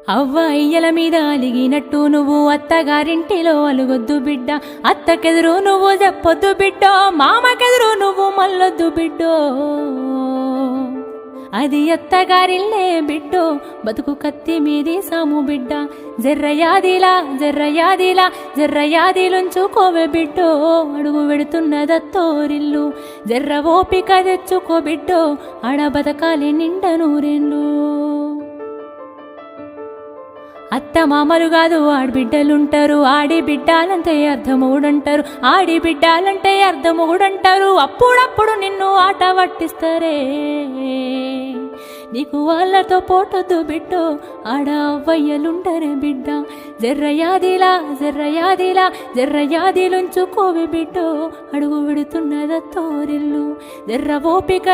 అవ్వ అయ్యల మీద అలిగినట్టు నువ్వు అత్తగారింటిలో అలుగొద్దు బిడ్డ, అత్తకెదురు నువ్వు చెప్పొద్దు బిడ్డో, మామకెదురు నువ్వు మల్లొద్దు బిడ్డో. అది అత్తగారిల్లే బిడ్డో, బతుకు కత్తి మీది సాము బిడ్డ. జర్రయాదిలా జర్రయాదిలా జర్రయాదిలుంచుకోవే బిడ్డో, అడుగు వెడుతున్నదత్తోరిల్లు. జర్ర ఓపిక తెచ్చుకో బిడ్డో, ఆడ బతకాలి నిండ నూరెండ్లు. అత్త మామలు కాదు ఆడబిడ్డలుంటారు, ఆడి బిడ్డాలంటే అర్ధమూడంటారు, ఆడి బిడ్డాలంటే అర్ధమూడంటారు. అప్పుడప్పుడు నిన్ను ఆట పట్టిస్తారే, నీకు వాళ్ళతో పోటొద్దు బిడ్డో, ఆడ అవ్వయ్యలుంటరే బిడ్డ. జర్రయాదిలా జర్రయాదిలా జర్రయాదిలుంచుకోవి బిడ్డో, అడుగు విడుతున్నదత్తోరిల్లు. జర్ర ఓపిక